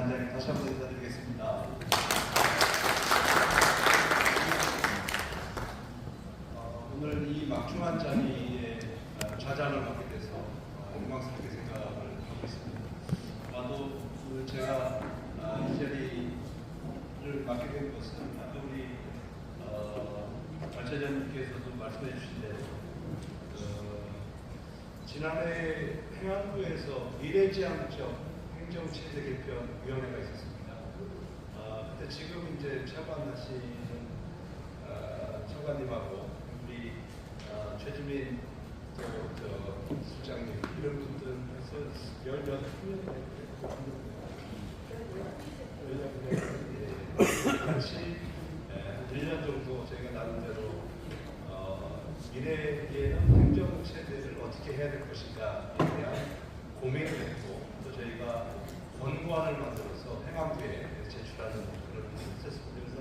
단장님 다시 한번 인사드리겠습니다. 오늘 이 막중한 자리에 좌장을 맡게 돼서 영광스럽게 생각을 하고 있습니다. 아마도 제가 이 자리를 맡게 된 것은 아까 우리 발차장님께서도 말씀해 주신 대로 지난해 행안부에서 미래지향적 행정체제 개편 위원회가 있었습니다. 그때 지금 이제 차관하시는 차관님하고 우리 최주민 실장님 이런 분들에서 16명 같이 1년 정도 저희가 나름대로 미래의 행정체제를 어떻게 해야 될 것인가에 대한 고민을 했고 또 저희가 권고안을 만들어서 행안부에 제출하는 그런 일이 있었습니다. 그래서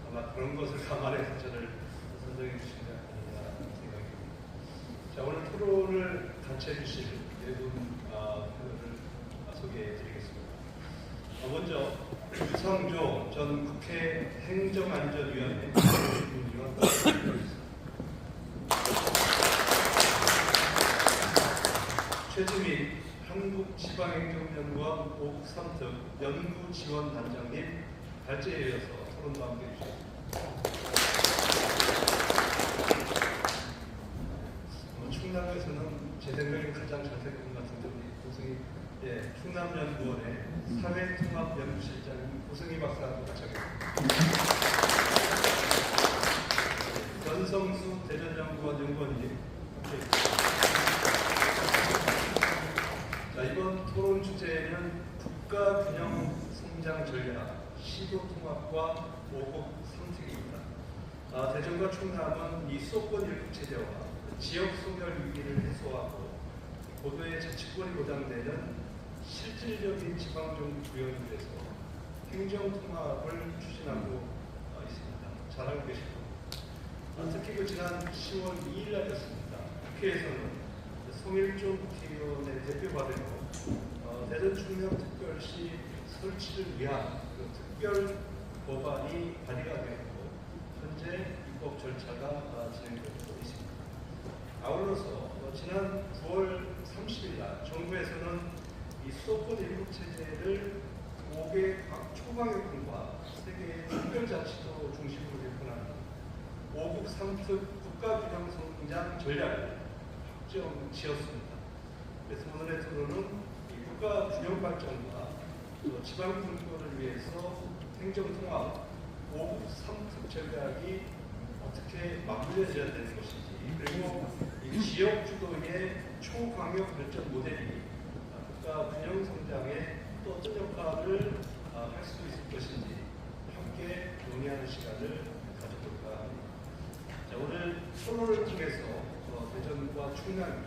아마 그런 것을 감안해서 저를 선정해 주신 게 아닌가 생각입니다. 자, 오늘 토론을 같이 해주실 네 분 분을 소개해 드리겠습니다. 먼저 유상조 전 국회 행정안전위원회 위원 최주민 한국지방행정연구원 오국3특 연구지원단장님 발제에 이어서 토론도 함께 해주셨습니다. 충남에서는 제 생각에 가장 잘생긴 것 같은데 우리 고승희 충남연구원의 사회통합연구실장님 고승희 박사하고 같이 하겠습니다. 전성수 대전연구원 연구원님 함께 해주십니다. 자, 이번 토론 주제는 국가균형 성장 전략, 시도통합과 오국 선택입니다. 대전과 충남은 이 수도권 일국 체제와 지역 소멸 위기를 해소하고 고도의 자치권이 보장되는 실질적인 지방정부 구현을 위해서 행정통합을 추진하고 있습니다. 잘하고 계시고 특히 그 지난 10월 2일 날이었습니다. 국회에서는 송일종 국회의원의 대표받으로 대전 충남특별시 설치를 위한 그 특별 법안이 발의가 되었고 현재 입법 절차가 진행되고 있습니다. 아울러서 지난 9월 30일 날 정부에서는 이 수도권 일국 체제를 5개 초강역군과 3개의 특별자치도 중심으로 개편하는 오국 3특 국가균형 성장 전략을 지었습니다. 그래서 오늘의 토론은 이 국가 균형 발전과 지방 분권을 위해서 행정통합 5국 3특 전략이 어떻게 맞물려져야 되는 것인지 그리고 이 지역 주도의 초광역 발전 모델이 국가 균형 성장에 또 어떤 역할을 할 수 있을 것인지 함께 논의하는 시간을 가져볼까 합니다. 자, 오늘 토론을 통해서 대전과 충남이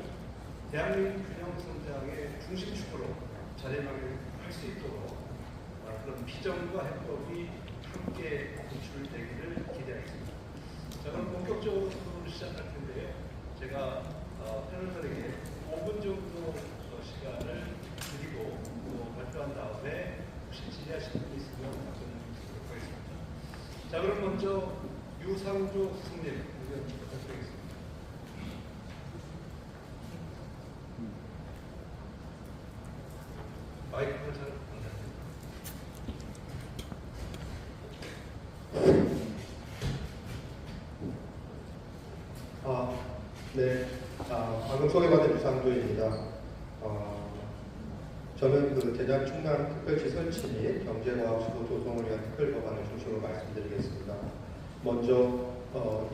대한민국 균형 성장의 중심축으로 자리매김할 수 있도록 그런 비전과 해법이 함께 도출되기를 기대하겠습니다. 자, 그럼 본격적으로 토론을 시작할 텐데요. 제가 패널들에게 5분 정도 시간을 드리고 발표한 다음에 혹시 질의하실 분이 있으면 답변을 드리도록 하겠습니다. 자, 그럼 먼저 유상조 스승님 의견 부탁드리겠습니다. 마이크를 잘 네, 방금 소개받은 유상조입니다. 저는 그 대전 충남 특별시 설치 및 경제과학수도 조성을 위한 특별법안을 중심으로 말씀드리겠습니다. 먼저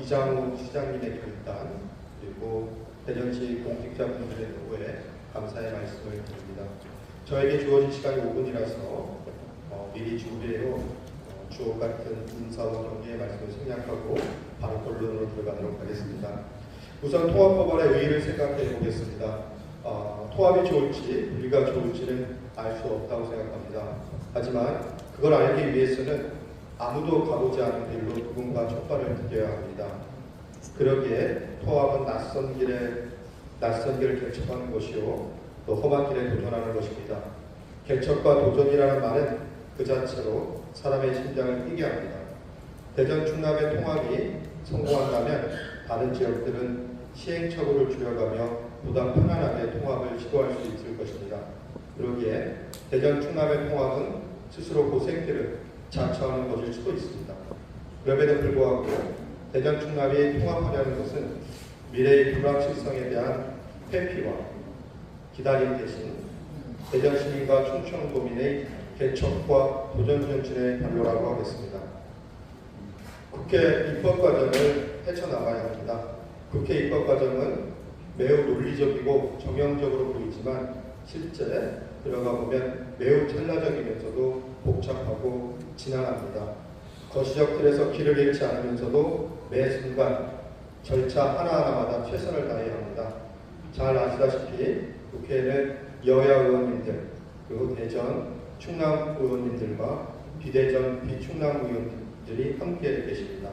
이장우 시장님의 결단 그리고 대전시 공직자분들의 요구에 감사의 말씀을 드립니다. 저에게 주어진 시간이 5분이라서 미리 준비해로 주옥 같은 인사와 정리의 말씀을 생략하고 바로 본론으로 들어가도록 하겠습니다. 우선 통합법안의 의의를 생각해 보겠습니다. 통합이 좋을지 우리가 좋을지는 알 수 없다고 생각합니다. 하지만 그걸 알기 위해서는 아무도 가보지 않은 길로 누군가 촉발을 드려야 합니다. 그러기에 통합은 낯선 길을 개척하는 것이요 또 험한 길에 도전하는 것입니다. 개척과 도전이라는 말은 그 자체로 사람의 심장을 뛰게 합니다. 대전 충남의 통합이 성공한다면 다른 지역들은 시행착오를 줄여가며 보다 편안하게 통합을 시도할 수 있을 것입니다. 그러기에 대전 충남의 통합은 스스로 고생길을 자처하는 것일 수도 있습니다. 그럼에도 불구하고 대전 충남이 통합하려는 것은 미래의 불확실성에 대한 회피와 기다림 대신 대전 시민과 충청도민의 개척과 도전 정신의 발로라고 하겠습니다. 국회 입법 과정을 헤쳐나가야 합니다. 국회 입법 과정은 매우 논리적이고 정형적으로 보이지만 실제 들어가 보면 매우 찰나적이면서도 복잡하고 지난합니다. 거시적 틀에서 길을 잃지 않으면서도 매 순간 절차 하나하나마다 최선을 다해야 합니다. 잘 아시다시피 국회에는 여야 의원님들 그리고 대전 충남 의원님들과 비대전 비충남 의원들이 함께 계십니다.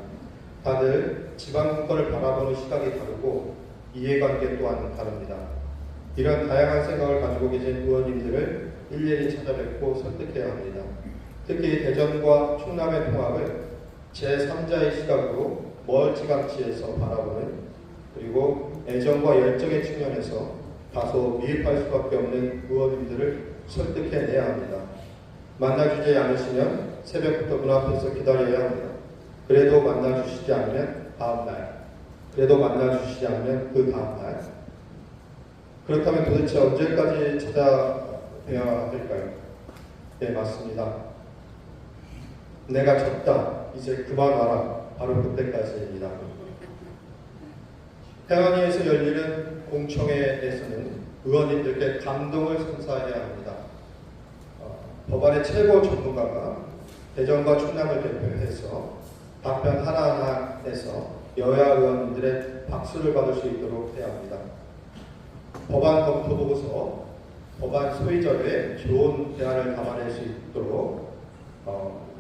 다들 지방분권을 바라보는 시각이 다르고 이해관계 또한 다릅니다. 이런 다양한 생각을 가지고 계신 의원님들을 일일이 찾아뵙고 설득해야 합니다. 특히 대전과 충남의 통합을 제3자의 시각으로 멀찌감치해서 바라보는 그리고 애정과 열정의 측면에서 다소 미흡할 수밖에 없는 의원님들을 설득해내야 합니다. 만나주지 않으시면 새벽부터 문 앞에서 기다려야 합니다. 그래도 만나주시지 않으면 다음날, 그래도 만나주시지 않으면 그 다음날. 그렇다면 도대체 언제까지 찾아뵈야 할까요? 네, 맞습니다. 내가 졌다. 이제 그만 와라. 바로 그때까지입니다. 행안위에서 열리는 공청회에서는 의원님들께 감동을 선사해야 합니다. 법안의 최고 전문가가 대전과 충남을 대표해서 답변 하나하나 해서 여야 의원님들의 박수를 받을 수 있도록 해야 합니다. 법안 검토 보고서, 법안 소위 자료에 좋은 대안을 담아낼 수 있도록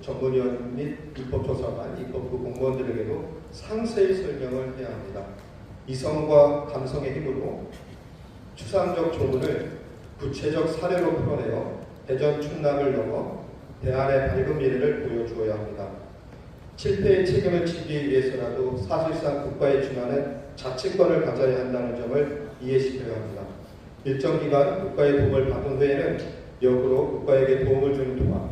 전문위원 및 입법조사관, 입법부 공무원들에게도 상세히 설명을 해야 합니다. 이성과 감성의 힘으로 추상적 조문을 구체적 사례로 풀어내어 대전 충남을 넘어 대안의 밝은 미래를 보여주어야 합니다. 실패의 책임을 지기 위해서라도 사실상 국가에 준하는 자치권을 가져야 한다는 점을 이해시켜야 합니다. 일정 기간 국가의 도움을 받은 후에는 역으로 국가에게 도움을 주는 통합,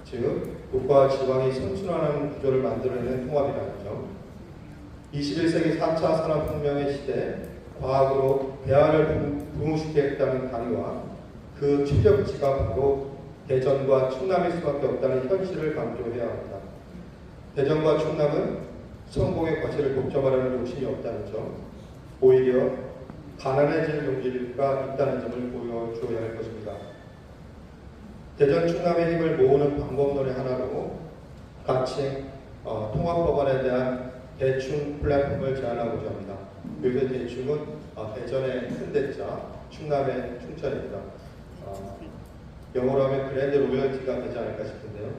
즉 국가와 지방이 선순환하는 구조를 만들어내는 통합이라는 점. 21세기 4차 산업혁명의 시대 과학으로 대안을 부흥시키겠다는 강의와 그 추적지가 바로 대전과 충남일 수밖에 없다는 현실을 강조해야 합니다. 대전과 충남은 성공의 과실을 독점하려는 욕심이 없다는 점, 오히려 가난해질 용기가 있다는 점을 보여주어야 할 것입니다. 대전 충남의 힘을 모으는 방법론의 하나로 가칭 통합법안에 대한 대충 플랫폼을 제안하고자 합니다. 여기서 대충은 대전의 큰 대자, 충남의 충천입니다. 영어로 하면 그랜드 로열티가 되지 않을까 싶은데요.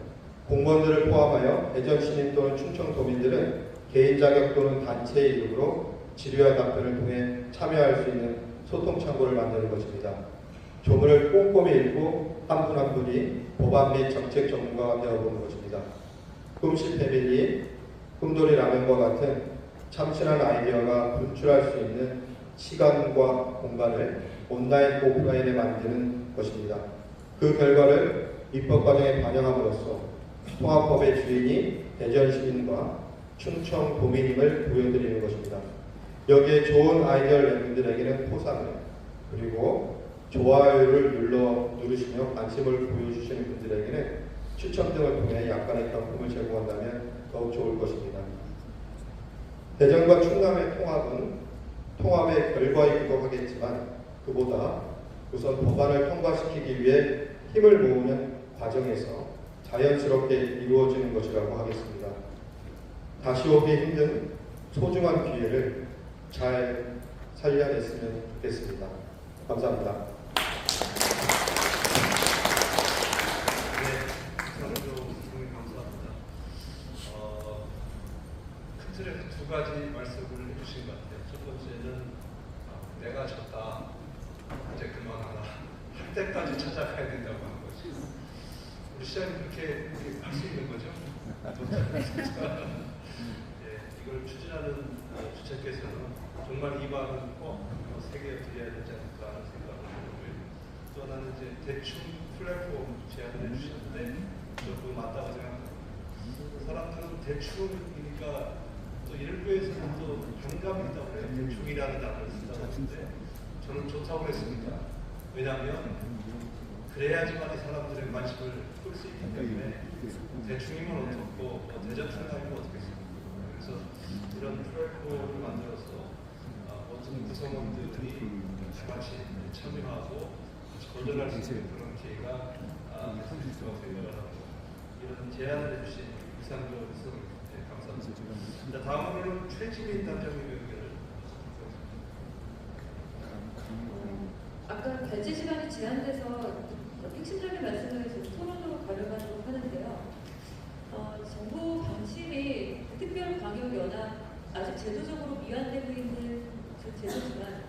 공무원들을 포함하여 대전 시민 또는 충청도민들은 개인 자격 또는 단체의 이름으로 질의와 답변을 통해 참여할 수 있는 소통 창구를 만드는 것입니다. 조문을 꼼꼼히 읽고 한 분 한 분이 법안 및 정책 전문가가 되어보는 것입니다. 꿈씨 패밀리, 꿈돌이 라면과 같은 참신한 아이디어가 분출할 수 있는 시간과 공간을 온라인, 오프라인에 만드는 것입니다. 그 결과를 입법 과정에 반영함으로써 통합법의 주인이 대전 시민과 충청 도민임을 보여드리는 것입니다. 여기에 좋은 아이디어를 낸 분들에게는 포상을, 그리고 좋아요를 누르시며 관심을 보여주시는 분들에게는 추첨 등을 통해 약간의 경품을 제공한다면 더욱 좋을 것입니다. 대전과 충남의 통합은 통합의 결과이기도 하겠지만 그보다 우선 법안을 통과시키기 위해 힘을 모으는 과정에서 자연스럽게 이루어지는 것이라고 하겠습니다. 다시 오기 힘든 소중한 기회를 잘 살려냈으면 좋겠습니다. 감사합니다. 네, 선생님 감사합니다. 큰 틀에서 두 가지 말씀을 해주신 것 같아요. 첫 번째는 내가 졌다, 이제 그만하라 할 때까지 찾아가야 된다고 하는 거죠. 우리 시장님 그렇게 할 수 있는 거죠? 예, 이걸 추진하는 주체께서는 정말 이 방은 꼭 세계에 드려야 되지 않을까 하는 생각을 하고요. 또 하나는 이제 대충 플랫폼 제안을 해주셨는데 저도 맞다고 생각합니다. 사람들은 대충이니까 또 일부에서는 또 반감이 있다고 그래요. 대충이라는 단어를 쓴다고 하는데 저는 좋다고 했습니다. 왜냐하면 그래야지만 사람들의 관심을 끌 수 있기 때문에 대충이면 어떻고 대저충이면 어떻겠습니까? 그래서 이런 플랫폼을 만들어서 모든 구성원들이 다 같이 참여하고 도전할 수 있는 그런 기회가 있을 거라고 생각을 하고 이런 제안을 해주신 이상조 수석님 감사합니다. 자, 다음으로는 최지민 단장님의 의견을 아까 결제 시간이 제한돼서 핵심적인 말씀을 토론으로 가려고 하는데요. 정부 방침이 특별방역연합 아직 제도적으로 미완되고 있는 제도지만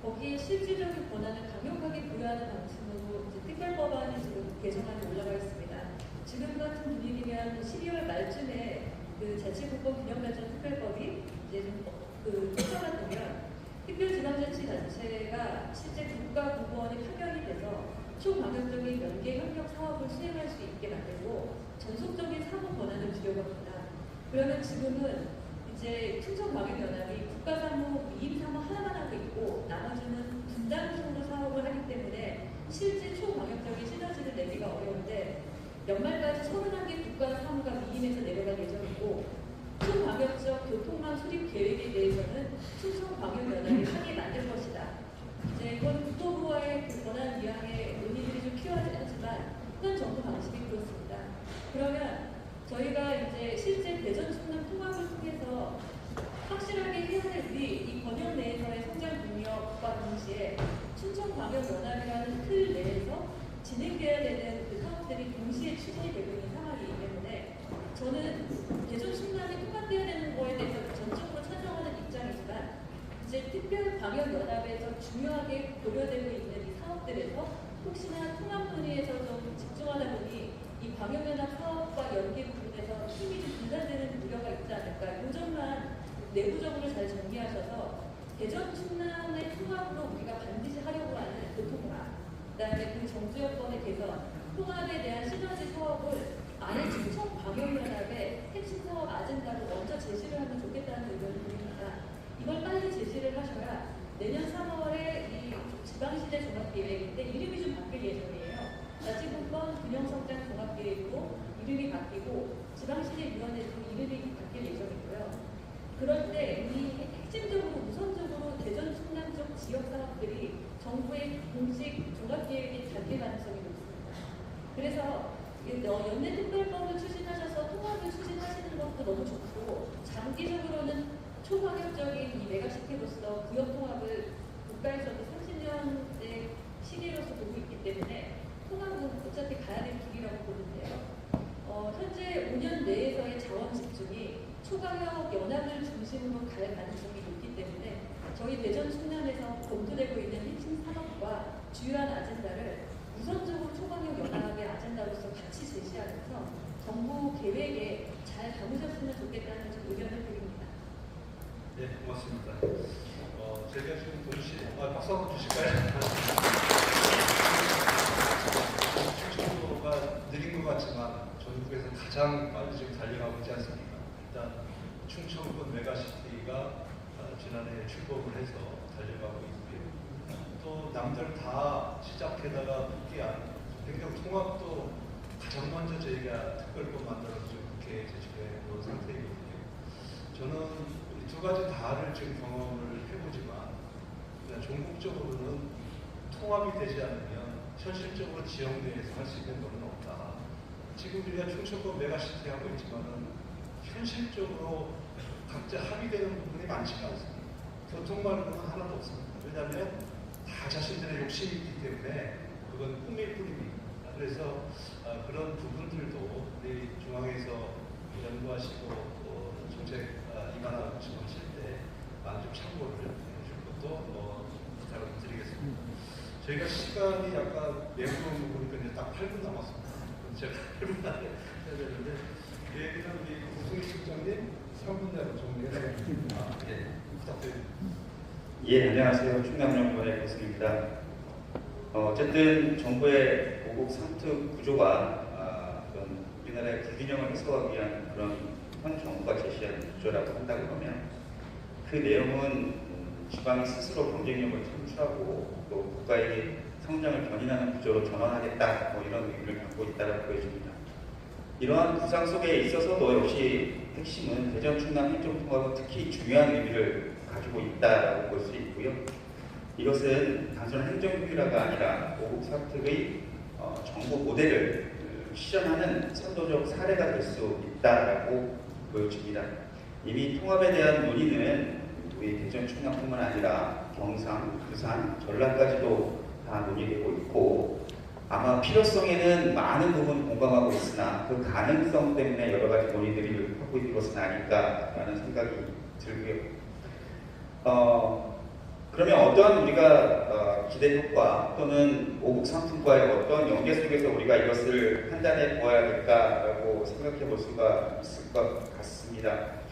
거기에 실질적인 권한을 강력하게 부여하는 방침으로 특별법안이 지금 개정안에 올라가 있습니다. 지금 같은 분위기면 12월 말쯤에 그 자치국법 균형발전 특별법이 이제 좀 통과가 되면 특별지방자치단체가 실제 국가공무원이 파견이 돼서 초방역적인 연계협력 사업을 수행할 수 있게 만들고 전속적인 사무 권한을 주려고 합니다. 그러면 지금은 이제 충청방역연합이 국가사무, 위임사무 하나만 하고 있고 나머지는 분담적으로 사업을 하기 때문에 실제 초방역적인 시너지를 내기가 어려운데 연말까지 31개 국가사무가 위임해서 내려갈 예정이고 초방역적 교통망 수립 계획에 대해서는 충청방역연합이 함께 만들 것이다. 이제 이건 국토부와의 그 권한 이양의 논의들이 좀 필요하지 않지만 현 정부 방식이 그렇습니다. 그러면 저희가 이제 실제 대전 충남 통합을 통해서 확실하게 해야 될 일이 이 권역 내에서의 성장 동력과 동시에 충청방역연합이라는 틀 내에서 진행돼야 되는 그 사업들이 동시에 추진이 되고 있는 상황이기 때문에 저는 대전 충남이 통합돼야 되는 거에 대해서 전적으로 찬성하는 입장이지만 이제 특별방역연합에서 중요하게 고려되고 있는 이 사업들에서 혹시나 통합 논의에서 좀 집중하다 보니 이 방역연합 사업과 연계 부분에서 힘이 좀 분산되는 우려가 있지 않을까. 이 점만 내부적으로 잘 정리하셔서 대전 충남의 통합으로 우리가 반드시 하려고 하는 교통망, 그다음에 그 정주 여건의 개선, 통합에 대한 시너지 사업을 아예 충청방역연합의 핵심 사업 아젠다로 먼저 제시를 하면 좋겠다는 의견을 드립니다. 이걸 빨리 제시를 하셔야 내년 3월에 이 지방시대 종합계획인데 이름이 좀 바뀔 예정이에요. 자치분권 균형성장 종합계획으로 이름이 바뀌고 지방시대위원회도 이름이 바뀔 예정이고요. 그럴 때 이 핵심적으로 우선적으로 대전 충남 쪽 지역 사업들이 정부의 공식 종합계획에 담길 가능성이 높습니다. 그래서 연내특별법을 추진하셔서 통합을 추진하시는 것도 너무 좋고 장기적으로는 초방역적인 이 메가시티로서 구역 통합을 국가에서도 30년의 시기로서 보고 있기 때문에 통합은 어차피 가야 될 길이라고 보는데요. 현재 5년 내에서의 자원 집중이 초방역 연합을 중심으로 갈 가능성이 높기 때문에 저희 대전 충남에서 검토되고 있는 핵심 산업과 주요한 아젠다를 우선적으로 초방역 연합의 아젠다로서 같이 제시하면서 정부 계획에 잘 담으셨으면 좋겠다는 좀 의견을 드립니다. 네, 고맙습니다. 제가 지금 동시에 박수 한번 주실까요? 충청도가 느린 것 같지만 전국에서 가장 빨리 지금 달려가고 있지 않습니까? 일단 충청권 메가시티가 지난해 출범을 해서 달려가고 있고요. 또 남들 다 시작해다가 포기한 행정통합도 가장 먼저 저희가 특별법 만들어서 국회에 제출해 놓은 상태이거든요. 저는 이 두 가지 다를 지금 경험을 해보지만 전국적으로는 통합이 되지 않으면 현실적으로 지역 내에서 할 수 있는 것은 없다. 지금 우리가 충청권 메가시티 하고 있지만은 현실적으로 각자 합의되는 부분이 많지가 않습니다. 교통망은 하나도 없습니다. 왜냐하면 다 자신들의 욕심이 있기 때문에 그건 꿈일 뿐입니다. 그래서 그런 부분들도 우리 중앙에서 연구하시고 정책 입안하고 하실 때 많이 좀 참고를 해줄 것도 부탁을 드리겠습니다. 저희가 시간이 약간 내부로 보니까 이제 딱 8분 남았습니다. 제가 1분 안에 해야 되는데 이 얘기는 우리 우승희 실장님 3분 내로 정리해야 예, 부탁드립니다. 예, 안녕하세요. 충남연구원의 고승입니다. 어쨌든 정부의 오국 상특 구조가 그런 우리나라의 불균형을 해소하기 위한 그런 현 정부가 제시한 구조라고 한다고 하면 그 내용은 지방이 스스로 경쟁력을 창출하고 또 국가의 성장을 견인하는 구조로 전환하겠다 이런 의미를 갖고 있다고 보여집니다. 이러한 구상 속에 있어서도 역시 핵심은 대전 충남 행정통합은 특히 중요한 의미를 가지고 있다고 볼 수 있고요. 이것은 단순한 행정규율화가 아니라 오국 상특의 정부 모델을 실현하는 선도적 사례가 될 수 있다고 보여집니다. 이미 통합에 대한 논의는 우리 대전 충남뿐만 아니라 경상, 부산, 전라까지도 다 논의되고 있고 아마 필요성에는 많은 부분 공감하고 있으나 그 가능성 때문에 여러 가지 논의들이 하고 있는 것은 아닐까라는 생각이 들고요. 그러면 어떠한 우리가 기대 효과 또는 오국 상품과의 어떤 연계 속에서 우리가 이것을 판단해 보아야 될까라고 생각해 볼 수가 있을 것 같습니다.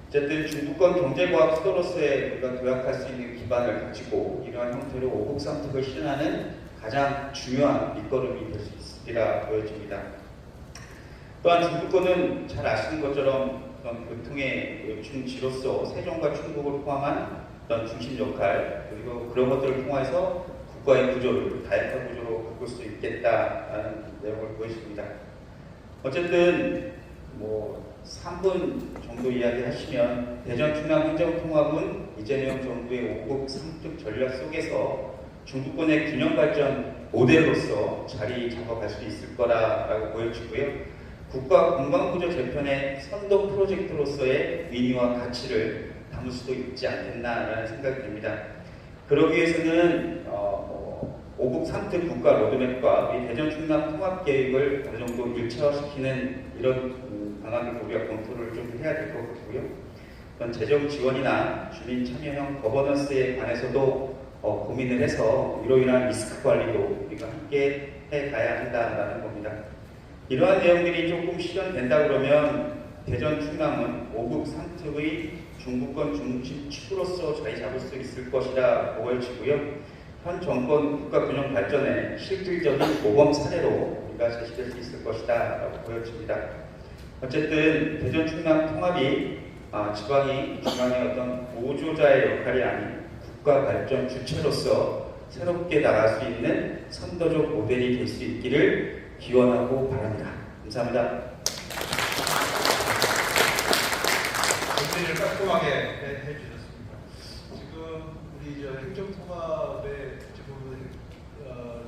어쨌든 중부권 경제과학 수도로서의 우리가 도약할 수 있는 기반을 가지고 이러한 형태로 오국 상품을 실현하는 가장 중요한 밑거름이 될 수 있으리라 보여집니다. 또한 중부권은 잘 아시는 것처럼 교통의 중지로서 세종과 충북을 포함한 어떤 중심 역할 그리고 그런 것들을 통해서 국가의 구조를 다양한 구조로 바꿀 수 있겠다라는 내용을 보여줍니다. 어쨌든 3분 정도 이야기하시면 대전 충남 행정통합은 이재명 정부의 오국 상특 전략 속에서 중부권의 균형 발전 모델로서 자리 잡아갈 수 있을 거라고 보여지고요. 국가 공간구조 재편의 선도 프로젝트로서의 의미와 가치를 담을 수도 있지 않겠나라는 생각이 듭니다. 그러기 위해서는 오국 상특 국가 로드맵과 이 대전 충남 통합 계획을 어느 정도 일차화시키는 이런 방안을 우리가 검토를 좀 해야 될 것 같고요. 그런 재정 지원이나 주민 참여형 거버넌스에 관해서도 고민을 해서 이로 인한 리스크 관리도 우리가 함께 해가야 한다라는 겁니다. 이러한 내용들이 조금 실현된다 그러면 대전 충남은 오국 상특의 중부권 중심 축으로서 자리 잡을 수 있을 것이라 보여지고요. 현 정권 국가균형 발전의 실질적인 모범 사례로 우리가 제시될 수 있을 것이다 라고 보여집니다. 어쨌든 대전 충남 통합이 지방이 중앙의 어떤 보조자의 역할이 아닌 국가 발전 주체로서 새롭게 나갈 수 있는 선도적 모델이 될 수 있기를 기원하고 바랍니다. 감사합니다. 정리를 깔끔하게 해주셨습니다. 지금 우리 행정통합의 보면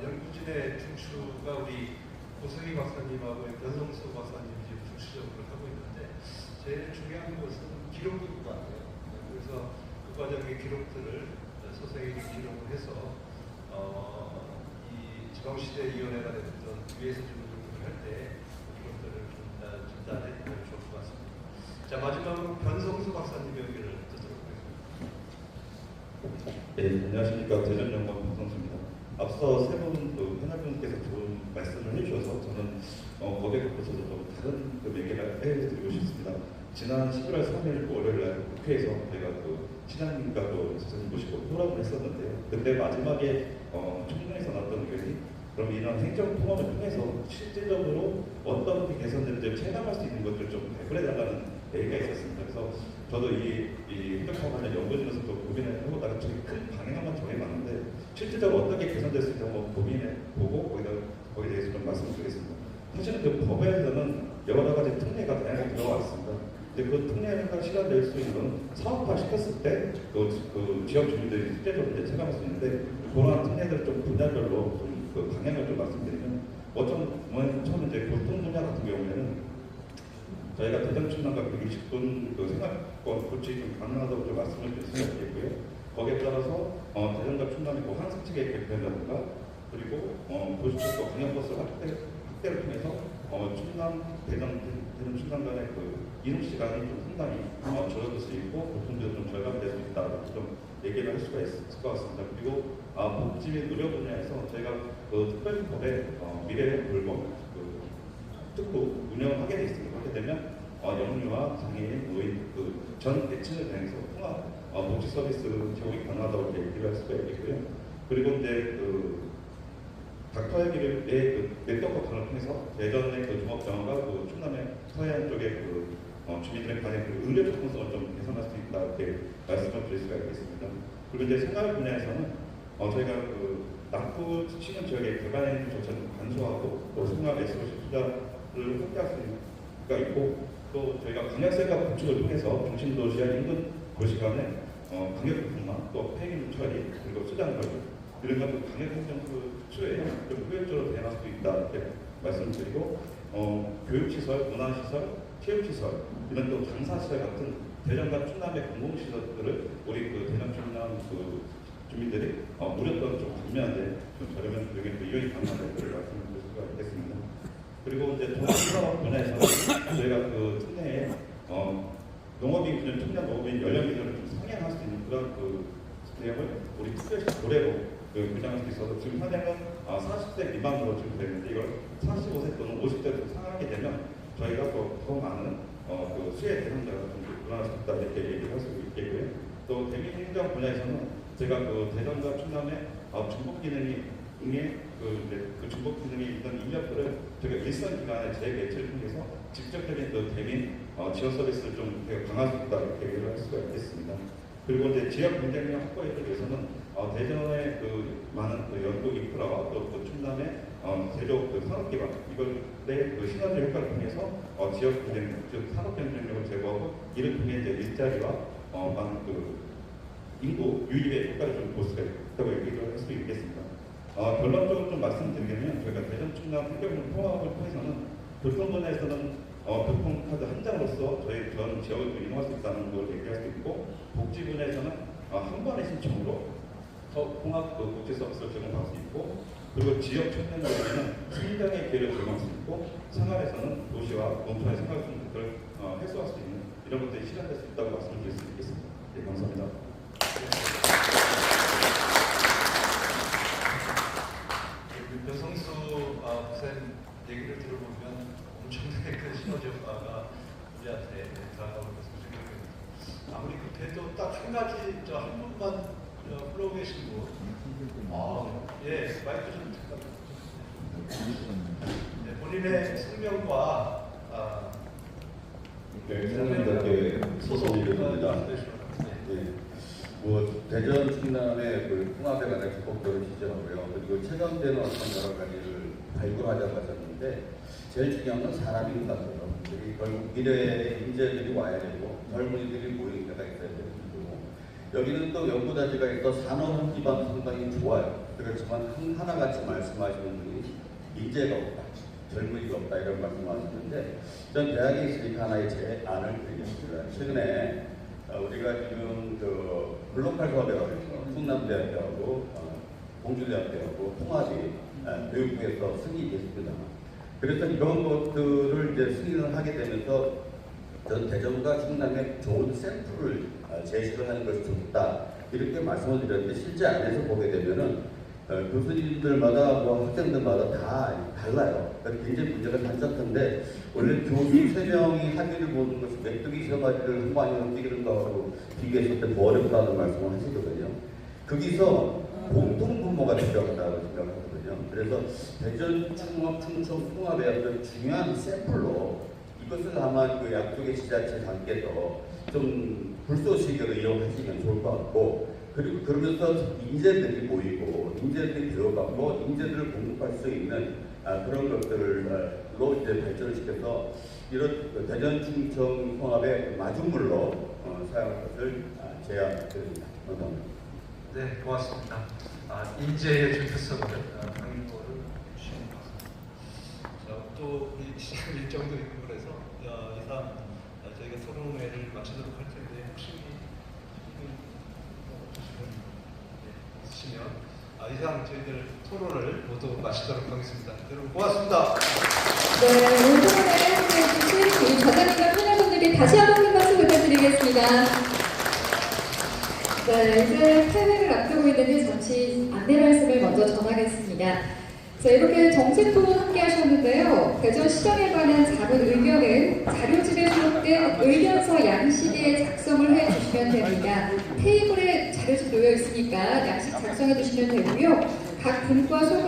연구진의 중추가 우리 고승희 박사님하고 변성수 박사님이 지금 중추적으로 하고 있는데 제일 중요한 것은 기록인 것 같아요. 그래서 그 과정의 기록들을 선생님이 기록을 해서 이 지방시대위원회가 됐던 위에서 준비를 할 때 이것들을 좀 전달해 주면 좋을 것 같습니다. 자, 마지막으로 변성수 박사님 여기를 듣도록 하겠습니다. 네, 안녕하십니까. 대전연구원 변성수입니다. 앞서 세 분 패널분께서 좋은 말씀을 해주셔서 저는 거기에 덧붙여서 좀 다른 얘기를 해드리고 싶습니다. 지난 11월 3일 월요일날 국회에서 제가 시장님과 선생님 모시고 토론을 했었는데요. 그때 마지막에 총론에서 나왔던 의견이 그럼 이런 행정통합을 통해서 실질적으로 어떤 개선들을 체감할 수 있는 것들을 좀 발굴해달라는 얘기가 있었습니다. 그래서 저도 이 행정통합 관련 연구진에서 또 고민을 해보다가 저희 큰 방향만 정해봤는데 실질적으로 어떻게 개선될 수 있는지 한번 고민해보고 거기에 대해서 좀 말씀드리겠습니다. 사실은 그 법에서는 여러 가지 특례가 다양하게 들어와 있습니다. 근데 그 특례가 실현될 수 있는 사업화 시켰을 때 그 지역 주민들이 실제적으로 체감할 수 있는데 그러한 특례들 좀 분야별로 좀 그 방향을 좀 말씀드리면 처음 이제 교통 분야 같은 경우에는 저희가 대전 충남과 160분 생활권 고치 좀 가능하다고 좀 말씀을 드리고요. 거기에 따라서 대전과 충남의 항승측의 개편이라든가 그리고 도시철도 광역버스 확대를 통해서 충남 대전 충남 간의 이동 시간이 좀 상당히 줄어들 수 있고 교통비도 좀 절감될 수 있다고 좀 얘기를 할 수가 있을 것 같습니다. 그리고 복지 및 의료 분야에서 저희가 특별법에 미래 돌봄 특구 운영을 하게 돼 있습니다. 그렇게 되면 영유아, 장애인, 노인 전 계층을 대해서 통합 복지 서비스 제공이 가능하다고 이렇게 얘기를 할 수가 있고요. 그리고 이제 닥터헬기의 네트워크 방을 통해서 대전의 종합병원과 충남의 서해안 쪽의 주민들의 간의 의료 접근성을 좀 개선할 수 있다 이렇게 말씀을 드릴 수가 있겠습니다. 그리고 이제 생활 분야에서는 저희가 남부 시군 지역의 개발행 조차를 간소화하고 또 생활 SOC 투자를 확대할 수가 있고 또 저희가 광역생활 구축을 통해서 중심도시와 인근 도시 간의 광역부분만 또 폐기물 처리 그리고 수장 관리 이런 것도 광역행정 수에 좀 효율적으로 대응할 수 있다 이렇게 말씀드리고 교육시설, 문화시설, 체육시설 이런 또 장사시설 같은 대전과 충남의 공공시설들을 우리 대전 충남 주민들이 무료로 좀 구매하는데 좀 저렴한 가격에 이용이 가능하다는 것을 말씀드릴 수가 있겠습니다. 그리고 이제 동학사업 분야에서는 저희가 특례에 농업인 기준 청년 농업인 연령 기준을 좀 상향할 수 있는 그런 내용을 우리 특별시 고래로 규정할 수 있어서 지금 현행은 40세 미만으로 지금 되는데 이걸 45세 또는 50세로 상하게 되면 저희가 더 많은 수혜 대상자가 좀 늘어날 수 있다 이렇게 얘기를 할 수 있겠고요. 또 대민행정 분야에서는 제가 대전과 충남의 중복 기능이 중복 기능이 있던 인력들을 저희가 일선 기관의 재배치를 통해서 직접적인 대민 지원 서비스를 좀 강화할 수 있다 이렇게 얘기를 할 수가 있겠습니다. 그리고 이제 지역 경쟁력 확보에 위해서는 대전의 많은 연구 인프라와 또 충남의 제조 산업 기반 이걸의 시너지 효과를 통해서 지역 경쟁력, 즉 산업 경쟁력을 제고하고 이를 통해 이제 일자리와 많은 인구 유입의 효과를 좀 볼 수가 있다고 얘기를 할 수 있겠습니다. 결론적으로 좀 말씀드리면 저희가 대전 충남 환경물 통합을 통해서는 교통 분야에서는 교통카드 한 장으로서 저희 전 지역을 좀 이용할 수 있다는 걸 얘기할 수 있고 복지 분야에서는 한 번의 신청으로 통합 복지 서비스를 제공할 수 있고 그리고 지역 청년들에게는 성장의 기회를 제공할 수 있고 생활에서는 도시와 농촌의 생활 수준을 해소할 수 있는 이런 것들이 실현될 수 있다고 말씀드릴 수 있겠습니다. 네, 감사합니다. 변성수 쌤 얘기를 들어보면 엄청나게 큰 시너지 효과가 우리한테 다가올 것으로 생각합니다. 아무리 급해도 딱 한 가지 한 분만 흘러 계신 분. 예, 마이크 좀 부탁드립니다. 네, 본인의 성명과 성명답게 소속입니다. 대전 충남의 통합에 관한 기법들을 지적하고요. 그리고 체감되는 어떤 여러 가지를 발굴하자고 하셨는데 제일 중요한 건 사람인 것 같아요. 결국 미래의 인재들이 와야 되고 젊은이들이 모이는 데가 있어야 되고 여기는 또 연구자재가 있어 산업 기반 상당히 좋아요. 그렇지만 하나같이 말씀하시는 분이 인재가 없다, 젊은이가 없다 이런 말씀하시는데 전 대학에 있으니까 하나의 제 안을 드리겠습니다. 최근에 우리가 지금 글로컬 사업에서 충남대학교하고 공주대학교하고 통합이 교육부에서 승인이 됐습니다. 그래서 이런 것들을 이제 승인을 하게 되면서 전 대전과 충남에 좋은 샘플을 제시를 하는 것이 좋다 이렇게 말씀을 드렸는데 실제 안에서 보게 되면은 교수님들마다 학생들마다 다 달라요. 그러니까 굉장히 문제가 단적한데 원래 교수 3명이 학위를 보는 것이 메뚜기 시험하기를 한 번에 뛰기는 거하고 비교했을 때 더 어렵다는 말씀을 하시거든요. 거기서 공통 분모가 필요하다고 생각하거든요. 그래서 대전 충업 충청 통합의 어떤 중요한 샘플로 이것을 아마 양쪽의 지자체 단계에서 좀 불쏘시개로 이용하시면 좋을 것 같고 그리고 그러면서 인재들이 모이고 인재들이 들어가고 인재들을 공급할 수 있는 그런 것들로 이제 발전을 시켜서 이런 대전 충청 통합의 마중물로 사용할 것을 제안드립니다. 감사합니다. 네, 고맙습니다. 인재의 중요성을 강조를 주신 것 같습니다. 또 우리 시간 일정도 있고 그래서 이상 저희가 토론회를 마치도록 할 텐데 혹시 있으시면 이상 저희들 토론을 모두 마치도록 하겠습니다. 여러분 고맙습니다. 네, 오늘 토론회를 함께해주신 우리 과장님과 패널분들께 다시 한번 큰 박수 부탁드리겠습니다. 네, 이제 패널을 앞두고 있는데 잠시 안내 말씀을 먼저 전하겠습니다. 자, 이렇게 정책 토론 함께 하셨는데요. 대전시장에 관한 자문 의견은 자료집에 수록된 의견서 양식에 작성을 해주시면 됩니다. 테이블에 자료집 놓여 있으니까 양식 작성해 주시면 되고요. 각 분과 소관